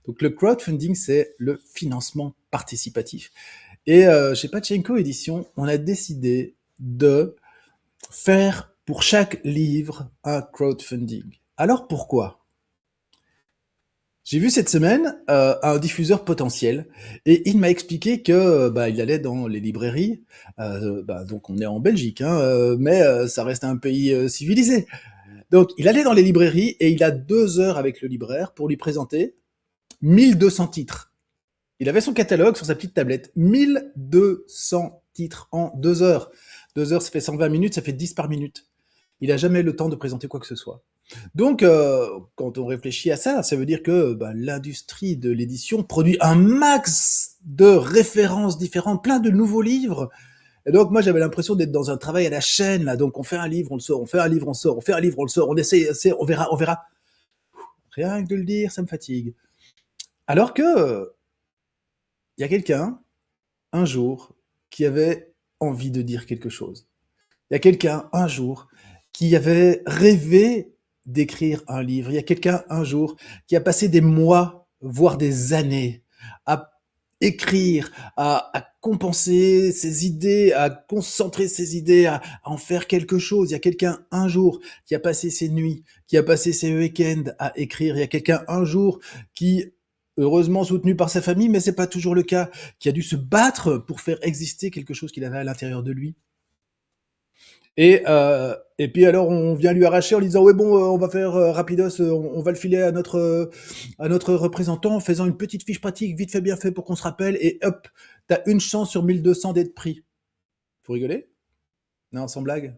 Donc le crowdfunding, c'est le financement participatif. Et chez Pachenko Édition, on a décidé de faire pour chaque livre un crowdfunding. Alors pourquoi? J'ai vu cette semaine un diffuseur potentiel et il m'a expliqué que il allait dans les librairies. Donc on est en Belgique, hein, mais ça reste un pays civilisé. Donc il allait dans les librairies et il a 2 heures avec le libraire pour lui présenter 1200 titres. Il avait son catalogue sur sa petite tablette. 1200 titres en 2 heures. 2 heures, ça fait 120 minutes, ça fait 10 par minute. Il n'a jamais le temps de présenter quoi que ce soit. Donc, quand on réfléchit à ça, ça veut dire que l'industrie de l'édition produit un max de références différentes, plein de nouveaux livres. Et donc, moi, j'avais l'impression d'être dans un travail à la chaîne, là. Donc, on fait un livre, on le sort, on fait un livre, on sort, on fait un livre, on le sort, on essaie, on verra, on verra. Rien que de le dire, ça me fatigue. Alors que, il y a quelqu'un, un jour, qui avait envie de dire quelque chose. Il y a quelqu'un, un jour, qui avait rêvé d'écrire un livre. Il y a quelqu'un, un jour, qui a passé des mois, voire des années, à écrire, à compenser ses idées, à concentrer ses idées, à en faire quelque chose. Il y a quelqu'un, un jour, qui a passé ses nuits, qui a passé ses week-ends à écrire. Il y a quelqu'un, un jour, qui, heureusement soutenu par sa famille, mais c'est pas toujours le cas, qui a dû se battre pour faire exister quelque chose qu'il avait à l'intérieur de lui. Et puis alors on vient lui arracher en lui disant ouais bon on va faire rapidos, on va le filer à notre représentant en faisant une petite fiche pratique vite fait bien fait pour qu'on se rappelle et hop t'as une chance sur 1200 d'être pris. Faut rigoler? Non, sans blague.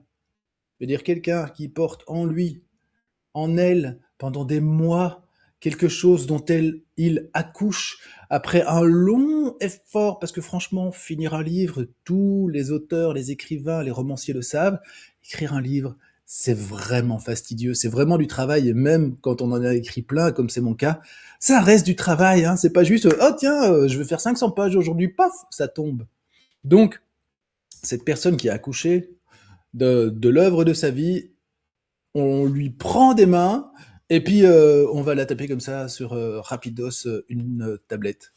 Je veux dire quelqu'un qui porte en lui, en elle, pendant des mois, quelque chose dont il accouche après un long effort, parce que franchement, finir un livre, tous les auteurs, les écrivains, les romanciers le savent, écrire un livre, c'est vraiment fastidieux, c'est vraiment du travail, et même quand on en a écrit plein, comme c'est mon cas, ça reste du travail, hein, c'est pas juste, oh tiens, je vais faire 500 pages aujourd'hui, paf, ça tombe. Donc, cette personne qui a accouché de l'œuvre de sa vie, on lui prend des mains et puis on va la taper comme ça sur rapidos une tablette.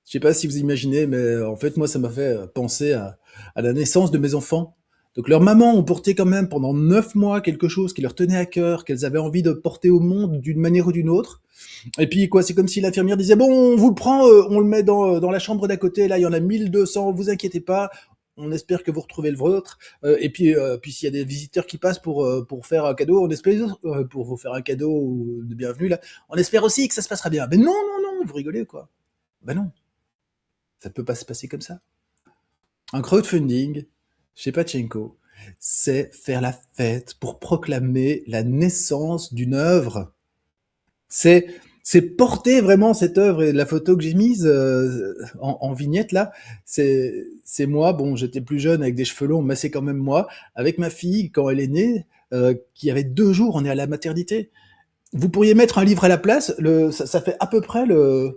Je sais pas si vous imaginez, mais en fait moi ça m'a fait penser à la naissance de mes enfants. Donc leurs mamans ont porté quand même pendant 9 mois quelque chose qui leur tenait à cœur, qu'elles avaient envie de porter au monde d'une manière ou d'une autre. Et puis quoi, c'est comme si l'infirmière disait bon, on vous le prend, on le met dans la chambre d'à côté. Là, il y en a 1200, vous inquiétez pas. On espère que vous retrouvez le vôtre. Puis s'il y a des visiteurs qui passent pour faire un cadeau, on espère pour vous faire un cadeau de bienvenue là. On espère aussi que ça se passera bien. Mais non, non, non, vous rigolez quoi? Ben non, ça peut pas se passer comme ça. Un crowdfunding chez Pachenko, c'est faire la fête pour proclamer la naissance d'une œuvre. C'est c'est porter vraiment cette œuvre et la photo que j'ai mise en vignette là, c'est moi. Bon, j'étais plus jeune avec des cheveux longs, mais c'est quand même moi avec ma fille quand elle est née, qui avait 2 jours. On est à la maternité. Vous pourriez mettre un livre à la place, ça fait à peu près le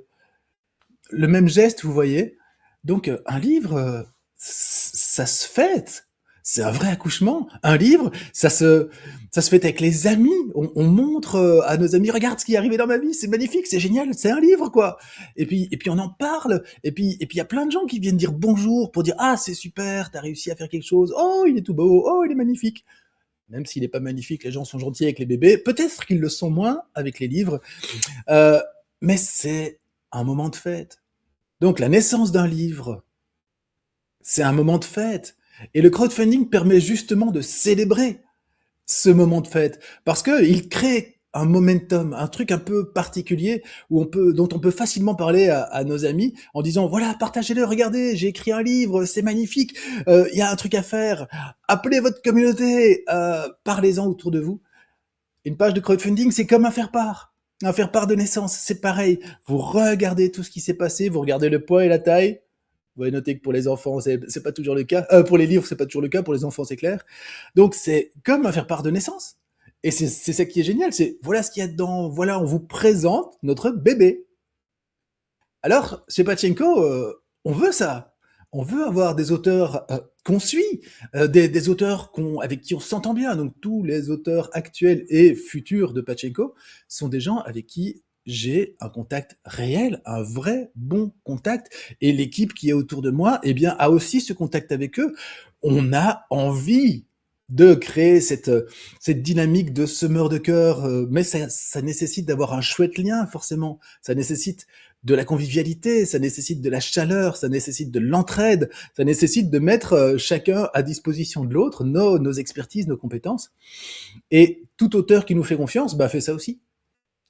même geste, vous voyez. Donc un livre, ça se fête. C'est un vrai accouchement. Un livre, ça se fait avec les amis. On montre à nos amis, regarde ce qui est arrivé dans ma vie, c'est magnifique, c'est génial, c'est un livre quoi. Et puis on en parle. Et puis il y a plein de gens qui viennent dire bonjour pour dire ah c'est super, t'as réussi à faire quelque chose. Oh il est tout beau, oh il est magnifique. Même s'il n'est pas magnifique, les gens sont gentils avec les bébés. Peut-être qu'ils le sont moins avec les livres, euh, mais c'est un moment de fête. Donc la naissance d'un livre, c'est un moment de fête. Et le crowdfunding permet justement de célébrer ce moment de fête parce que il crée un momentum, un truc un peu particulier dont on peut facilement parler à nos amis en disant voilà partagez-le, regardez j'ai écrit un livre, c'est magnifique, il y a un truc à faire, appelez votre communauté, parlez-en autour de vous. Une page de crowdfunding c'est comme un faire-part de naissance, c'est pareil. Vous regardez tout ce qui s'est passé, vous regardez le poids et la taille. Vous allez noter que pour les enfants, c'est pas toujours le cas. Pour les livres, c'est pas toujours le cas. Pour les enfants, c'est clair. Donc, c'est comme un faire-part de naissance. Et c'est ça qui est génial. C'est voilà ce qu'il y a dedans. Voilà, on vous présente notre bébé. Alors, chez Pachenko, on veut ça. On veut avoir des auteurs qu'on suit, des auteurs avec qui on s'entend bien. Donc, tous les auteurs actuels et futurs de Pachenko sont des gens avec qui j'ai un contact réel, un vrai bon contact. Et l'équipe qui est autour de moi, eh bien, a aussi ce contact avec eux. On a envie de créer cette dynamique de semeur de cœur, mais ça nécessite d'avoir un chouette lien, forcément. Ça nécessite de la convivialité, ça nécessite de la chaleur, ça nécessite de l'entraide, ça nécessite de mettre chacun à disposition de l'autre, nos expertises, nos compétences. Et tout auteur qui nous fait confiance, bah, fait ça aussi.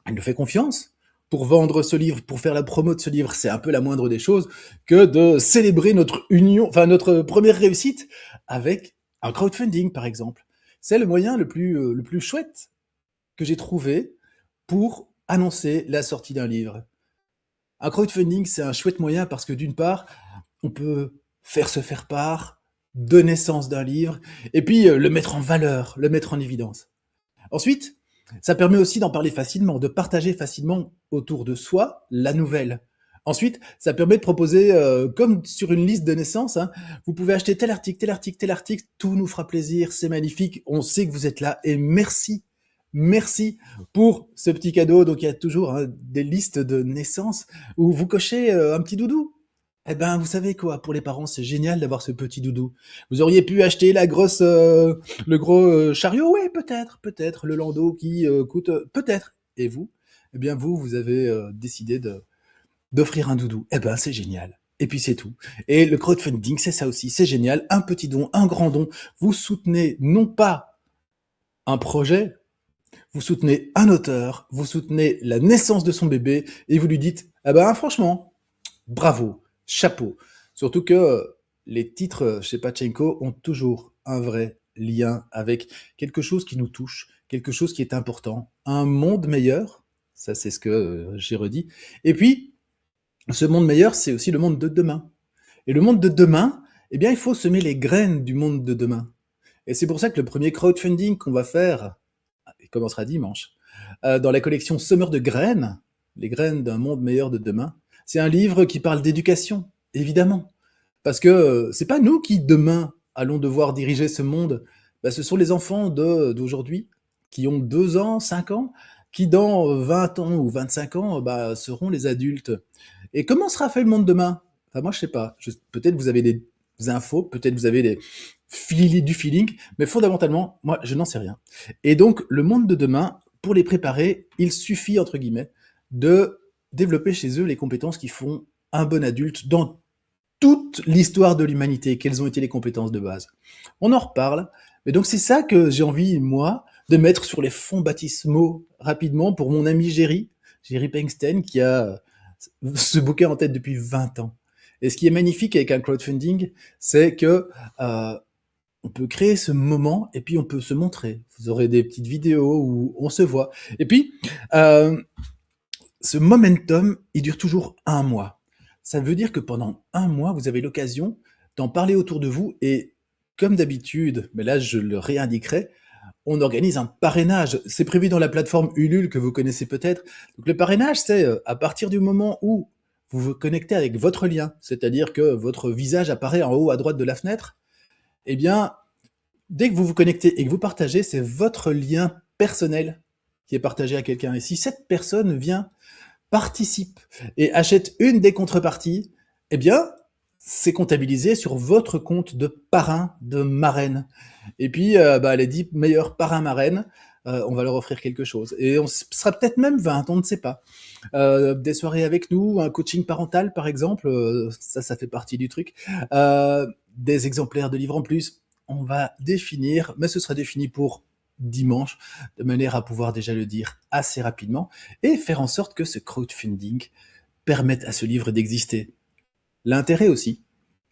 Il nous fait confiance pour vendre ce livre, pour faire la promo de ce livre. C'est un peu la moindre des choses que de célébrer notre union, enfin notre première réussite avec un crowdfunding, par exemple. C'est le moyen le plus chouette que j'ai trouvé pour annoncer la sortie d'un livre. Un crowdfunding, c'est un chouette moyen parce que d'une part, on peut faire se faire part de naissance d'un livre et puis le mettre en valeur, le mettre en évidence. Ensuite, ça permet aussi d'en parler facilement, de partager facilement autour de soi la nouvelle. Ensuite, ça permet de proposer, comme sur une liste de naissance, hein, vous pouvez acheter tel article, tel article, tel article, tout nous fera plaisir, c'est magnifique, on sait que vous êtes là et merci, merci pour ce petit cadeau. Donc il y a toujours hein, des listes de naissance où vous cochez un petit doudou. Eh ben, vous savez quoi, pour les parents, c'est génial d'avoir ce petit doudou. Vous auriez pu acheter le gros chariot, oui, peut-être, le landau qui coûte, peut-être. Et vous, eh bien vous avez décidé d'offrir un doudou. Eh ben, c'est génial. Et puis c'est tout. Et le crowdfunding, c'est ça aussi, c'est génial. Un petit don, un grand don. Vous soutenez non pas un projet, vous soutenez un auteur, vous soutenez la naissance de son bébé, et vous lui dites, eh ben franchement, bravo, chapeau. Surtout que les titres chez Pachenko ont toujours un vrai lien avec quelque chose qui nous touche, quelque chose qui est important, un monde meilleur, ça c'est ce que j'ai redit, et puis ce monde meilleur c'est aussi le monde de demain. Et le monde de demain, eh bien il faut semer les graines du monde de demain. Et c'est pour ça que le premier crowdfunding qu'on va faire, il commencera dimanche, dans la collection Semeur de graines, les graines d'un monde meilleur de demain, c'est un livre qui parle d'éducation, évidemment. Parce que c'est pas nous qui, demain, allons devoir diriger ce monde. Bah, ce sont les enfants d'aujourd'hui, qui ont 2 ans, 5 ans, qui dans 20 ans ou 25 ans bah, seront les adultes. Et comment sera fait le monde demain? Enfin, moi, je sais pas. Peut-être vous avez des infos, peut-être vous avez du feeling, mais fondamentalement, moi, je n'en sais rien. Et donc, le monde de demain, pour les préparer, il suffit, entre guillemets, de développer chez eux les compétences qui font un bon adulte dans toute l'histoire de l'humanité. Quelles ont été les compétences de base? On en reparle. Mais donc, c'est ça que j'ai envie, moi, de mettre sur les fonds baptismaux rapidement pour mon ami Jerry Pengsten, qui a ce bouquin en tête depuis 20 ans. Et ce qui est magnifique avec un crowdfunding, c'est que on peut créer ce moment et puis on peut se montrer. Vous aurez des petites vidéos où on se voit. Et puis, ce momentum, il dure toujours 1 mois. Ça veut dire que pendant 1 mois, vous avez l'occasion d'en parler autour de vous et comme d'habitude, mais là je le réindiquerai, on organise un parrainage. C'est prévu dans la plateforme Ulule que vous connaissez peut-être. Donc le parrainage, c'est à partir du moment où vous vous connectez avec votre lien, c'est-à-dire que votre visage apparaît en haut à droite de la fenêtre, eh bien, dès que vous vous connectez et que vous partagez, c'est votre lien personnel qui est partagé à quelqu'un. Et si cette personne vient, participe et achète une des contreparties, eh bien, c'est comptabilisé sur votre compte de parrain, de marraine. Et puis, les 10 meilleurs parrains marraines, on va leur offrir quelque chose. Et on sera peut-être même 20, on ne sait pas. Des soirées avec nous, un coaching parental par exemple, ça fait partie du truc. Des exemplaires de livres en plus. On va définir, mais ce sera défini pour dimanche, de manière à pouvoir déjà le dire assez rapidement, et faire en sorte que ce crowdfunding permette à ce livre d'exister. L'intérêt aussi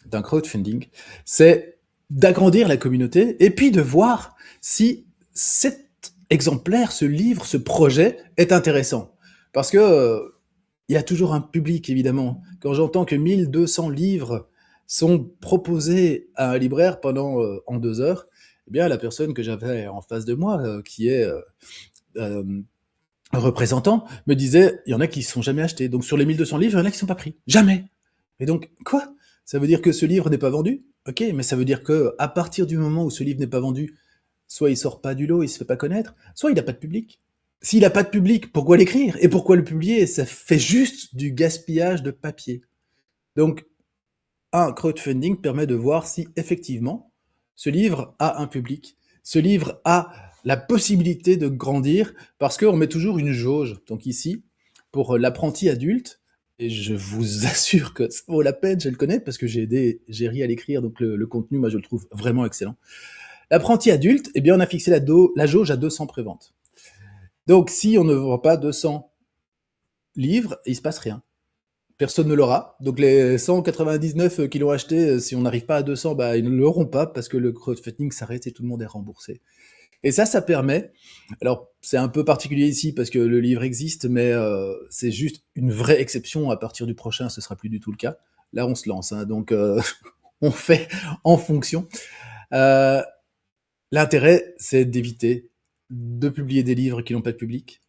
d'un crowdfunding, c'est d'agrandir la communauté et puis de voir si cet exemplaire, ce livre, ce projet est intéressant. Parce que il y a toujours un public, évidemment. Quand j'entends que 1200 livres sont proposés à un libraire en 2 heures, eh bien, la personne que j'avais en face de moi, qui est un représentant, me disait, il y en a qui ne sont jamais achetés. Donc sur les 1200 livres, il y en a qui ne sont pas pris. Jamais. Et donc, quoi? Ça veut dire que ce livre n'est pas vendu? Ok, mais ça veut dire que à partir du moment où ce livre n'est pas vendu, soit il sort pas du lot, il se fait pas connaître, soit il n'a pas de public. S'il n'a pas de public, pourquoi l'écrire? Et pourquoi le publier? Ça fait juste du gaspillage de papier. Donc, un crowdfunding permet de voir si effectivement ce livre a un public, ce livre a la possibilité de grandir, parce qu'on met toujours une jauge. Donc ici, pour l'apprenti adulte, et je vous assure que ça vaut la peine, je le connais parce que j'ai aidé Géry à l'écrire, donc le contenu, moi je le trouve vraiment excellent. L'apprenti adulte, eh bien on a fixé la jauge à 200 préventes. Donc si on ne vend pas 200 livres, il se passe rien. Personne ne l'aura. Donc les 199 qui l'ont acheté, si on n'arrive pas à 200, bah, ils ne l'auront pas parce que le crowdfunding s'arrête et tout le monde est remboursé. Et ça permet. Alors c'est un peu particulier ici parce que le livre existe, mais c'est juste une vraie exception. À partir du prochain, ce sera plus du tout le cas. Là, on se lance, hein, donc on fait en fonction. Euh, L'intérêt, c'est d'éviter de publier des livres qui n'ont pas de public.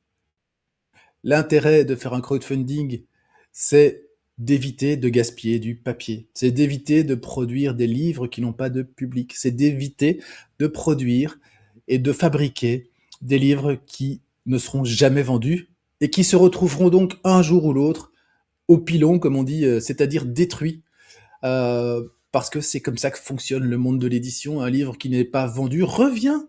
L'intérêt de faire un crowdfunding, c'est d'éviter de gaspiller du papier. C'est d'éviter de produire des livres qui n'ont pas de public. C'est d'éviter de produire et de fabriquer des livres qui ne seront jamais vendus et qui se retrouveront donc un jour ou l'autre au pilon, comme on dit, c'est-à-dire détruits. Parce que c'est comme ça que fonctionne le monde de l'édition. Un livre qui n'est pas vendu revient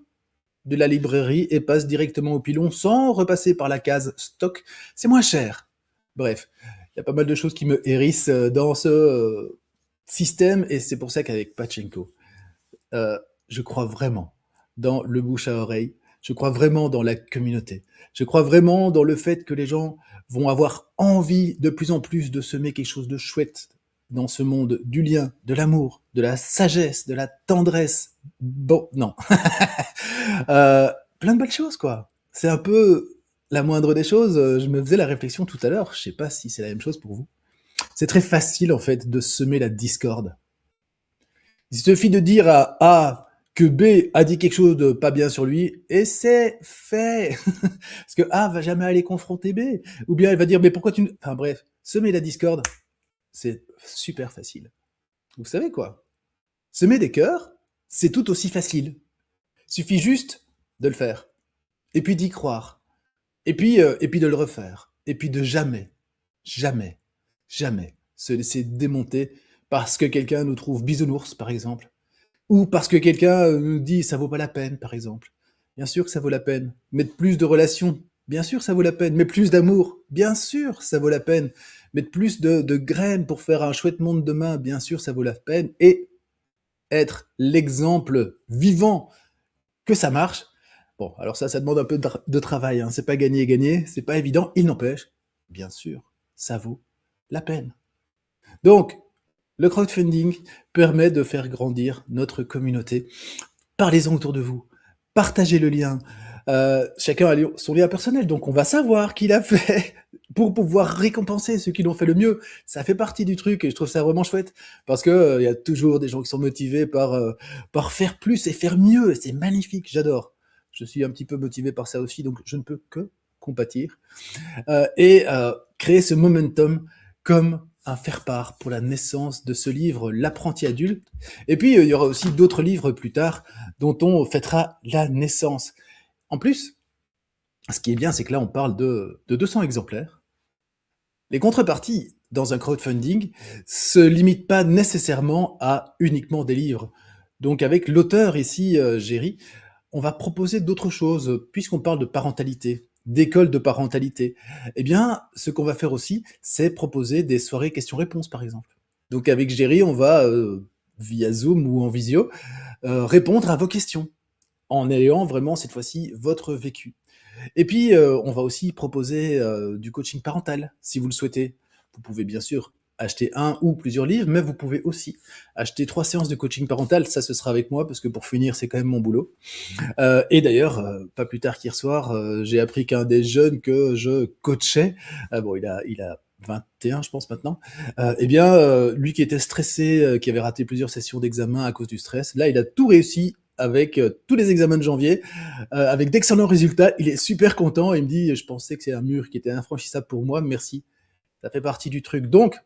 de la librairie et passe directement au pilon sans repasser par la case stock. C'est moins cher. Bref, il y a pas mal de choses qui me hérissent dans ce système et c'est pour ça qu'avec Pachenko, je crois vraiment dans le bouche à oreille. Je crois vraiment dans la communauté. Je crois vraiment dans le fait que les gens vont avoir envie de plus en plus de semer quelque chose de chouette dans ce monde du lien, de l'amour, de la sagesse, de la tendresse. Bon, non. Plein de belles choses, quoi. C'est un peu la moindre des choses. Je me faisais la réflexion tout à l'heure. Je sais pas si c'est la même chose pour vous. C'est très facile, en fait, de semer la discorde. Il suffit de dire à A que B a dit quelque chose de pas bien sur lui, et c'est fait. Parce que A va jamais aller confronter B. Ou bien elle va dire, mais pourquoi tu... Enfin bref, semer la discorde, c'est super facile. Vous savez quoi? Semer des cœurs, c'est tout aussi facile. Suffit juste de le faire. Et puis d'y croire. Et puis de le refaire. Et puis de jamais, jamais, jamais se laisser démonter parce que quelqu'un nous trouve bisounours, par exemple. Ou parce que quelqu'un nous dit ça vaut pas la peine, par exemple. Bien sûr que ça vaut la peine. Mettre plus de relations, bien sûr ça vaut la peine. Mettre plus d'amour, bien sûr ça vaut la peine. Mettre plus de graines pour faire un chouette monde demain, bien sûr ça vaut la peine. Et être l'exemple vivant que ça marche. Bon, alors ça demande un peu de travail. Hein. C'est pas gagner, c'est pas évident. Il n'empêche, bien sûr, ça vaut la peine. Donc, le crowdfunding permet de faire grandir notre communauté. Parlez-en autour de vous. Partagez le lien. Chacun a son lien personnel, donc on va savoir qui l'a fait pour pouvoir récompenser ceux qui l'ont fait le mieux. Ça fait partie du truc et je trouve ça vraiment chouette parce que il y a toujours des gens qui sont motivés par faire plus et faire mieux. C'est magnifique, j'adore. Je suis un petit peu motivé par ça aussi, donc je ne peux que compatir et créer ce momentum comme un faire-part pour la naissance de ce livre, L'apprenti adulte. Et puis, il y aura aussi d'autres livres plus tard dont on fêtera la naissance. En plus, ce qui est bien, c'est que là, on parle de 200 exemplaires. Les contreparties dans un crowdfunding se limitent pas nécessairement à uniquement des livres. Donc, avec l'auteur ici, Géry, on va proposer d'autres choses, puisqu'on parle de parentalité, d'école de parentalité. Eh bien, ce qu'on va faire aussi, c'est proposer des soirées questions-réponses, par exemple. Donc, avec Géry, on va, via Zoom ou en visio, répondre à vos questions, en ayant vraiment, cette fois-ci, votre vécu. Et puis, on va aussi proposer du coaching parental, si vous le souhaitez. Vous pouvez bien sûr acheter un ou plusieurs livres, mais vous pouvez aussi acheter 3 séances de coaching parental. Ça, ce sera avec moi, parce que pour finir, c'est quand même mon boulot. Et d'ailleurs, pas plus tard qu'hier soir, j'ai appris qu'un des jeunes que je coachais, bon, il a 21, je pense maintenant, eh bien, lui qui était stressé, qui avait raté plusieurs sessions d'examen à cause du stress, là, il a tout réussi avec tous les examens de janvier, avec d'excellents résultats. Il est super content. Il me dit, je pensais que c'est un mur qui était infranchissable pour moi. Merci. Ça fait partie du truc. Donc,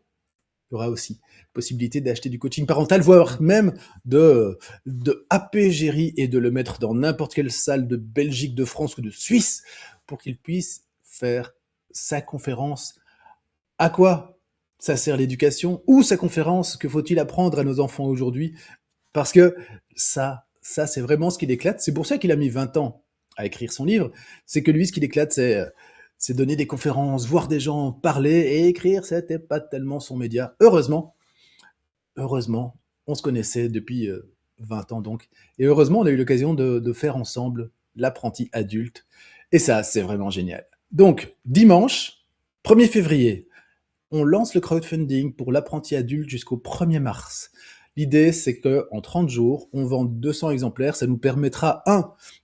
il y aura aussi possibilité d'acheter du coaching parental, voire même de happer Géry et de le mettre dans n'importe quelle salle de Belgique, de France ou de Suisse pour qu'il puisse faire sa conférence. À quoi ça sert l'éducation? Ou sa conférence? Que faut-il apprendre à nos enfants aujourd'hui? Parce que ça c'est vraiment ce qui l'éclate. C'est pour ça qu'il a mis 20 ans à écrire son livre. C'est que lui, ce qui l'éclate, c'est donner des conférences, voir des gens parler et écrire. C'était pas tellement son média. Heureusement, on se connaissait depuis 20 ans donc. Et heureusement, on a eu l'occasion de faire ensemble l'apprenti adulte. Et ça, c'est vraiment génial. Donc, dimanche, 1er février, on lance le crowdfunding pour l'apprenti adulte jusqu'au 1er mars. L'idée, c'est qu'en 30 jours, on vend 200 exemplaires. Ça nous permettra,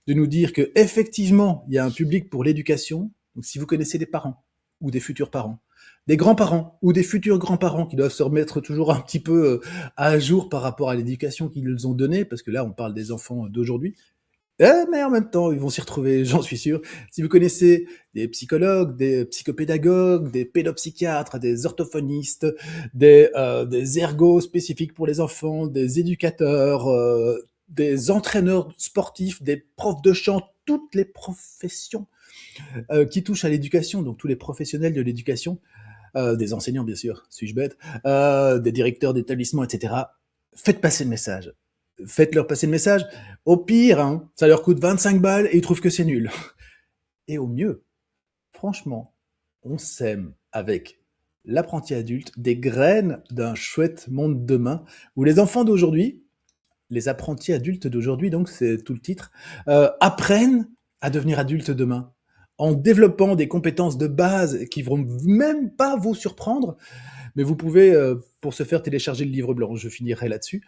de nous dire que effectivement, il y a un public pour l'éducation. Donc, si vous connaissez des parents ou des futurs parents, des grands-parents ou des futurs grands-parents qui doivent se remettre toujours un petit peu à jour par rapport à l'éducation qu'ils ont donnée, parce que là, on parle des enfants d'aujourd'hui, mais en même temps, ils vont s'y retrouver, j'en suis sûr. Si vous connaissez des psychologues, des psychopédagogues, des pédopsychiatres, des orthophonistes, des ergots spécifiques pour les enfants, des éducateurs, des entraîneurs sportifs, des profs de chant, toutes les professions qui touchent à l'éducation, donc tous les professionnels de l'éducation, des enseignants bien sûr, suis-je bête, des directeurs d'établissements, etc. Faites passer le message. Faites-leur passer le message. Au pire, ça leur coûte 25 balles et ils trouvent que c'est nul. Et au mieux, franchement, on sème avec l'apprenti adulte des graines d'un chouette monde demain où les enfants d'aujourd'hui, les apprentis adultes d'aujourd'hui, donc c'est tout le titre, apprennent à devenir adultes demain en développant des compétences de base qui vont même pas vous surprendre, mais vous pouvez, pour ce faire, télécharger le livre blanc. Je finirai là-dessus.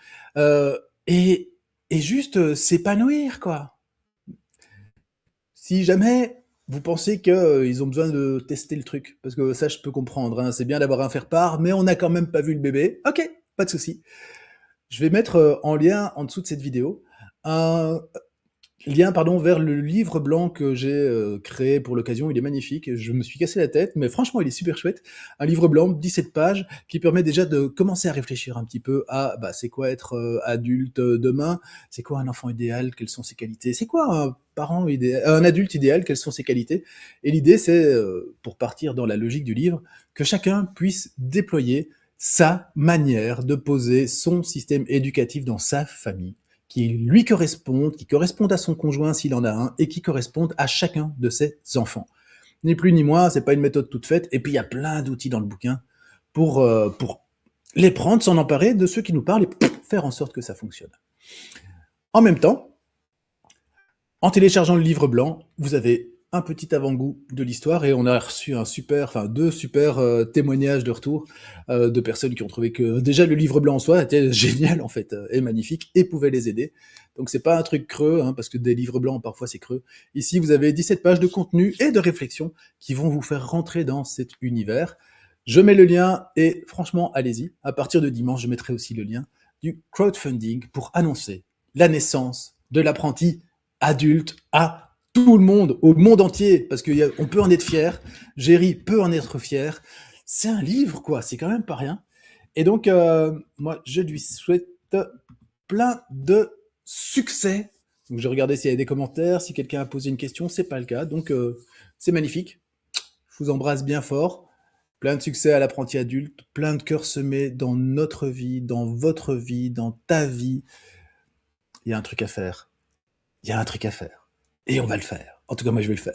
Et, et juste s'épanouir, quoi. Si jamais vous pensez qu'ils ont besoin de tester le truc, parce que ça, je peux comprendre, c'est bien d'avoir un faire-part, mais on n'a quand même pas vu le bébé. Ok, pas de souci. Je vais mettre en lien en dessous de cette vidéo un lien vers le livre blanc que j'ai créé pour l'occasion. Il est magnifique. Je me suis cassé la tête, mais franchement, il est super chouette. Un livre blanc, 17 pages, qui permet déjà de commencer à réfléchir un petit peu à c'est quoi être adulte demain, c'est quoi un enfant idéal, quelles sont ses qualités, c'est quoi un parent idéal, un adulte idéal, quelles sont ses qualités. Et l'idée, c'est, pour partir dans la logique du livre, que chacun puisse déployer sa manière de poser son système éducatif dans sa famille, qui lui correspondent, qui correspondent à son conjoint s'il en a un, et qui correspondent à chacun de ses enfants. Ni plus ni moins, c'est pas une méthode toute faite, et puis il y a plein d'outils dans le bouquin pour les prendre, s'en emparer de ceux qui nous parlent et faire en sorte que ça fonctionne. En même temps, en téléchargeant le livre blanc, vous avez un petit avant-goût de l'histoire et on a reçu deux super témoignages de retour de personnes qui ont trouvé que déjà le livre blanc en soi était génial en fait et magnifique et pouvait les aider. Donc c'est pas un truc creux parce que des livres blancs parfois c'est creux. Ici vous avez 17 pages de contenu et de réflexion qui vont vous faire rentrer dans cet univers. Je mets le lien et franchement allez-y. À partir de dimanche je mettrai aussi le lien du crowdfunding pour annoncer la naissance de l'apprenti adulte à tout le monde, au monde entier, parce qu'on peut en être fier, Géry peut en être fier. C'est un livre, quoi, c'est quand même pas rien. Et donc, moi, je lui souhaite plein de succès. Donc, je regardais s'il y avait des commentaires, si quelqu'un a posé une question, c'est pas le cas. Donc, c'est magnifique. Je vous embrasse bien fort. Plein de succès à l'apprenti adulte, plein de cœurs semés dans notre vie, dans votre vie, dans ta vie. Il y a un truc à faire. Il y a un truc à faire. Et on va le faire. En tout cas, moi, je vais le faire.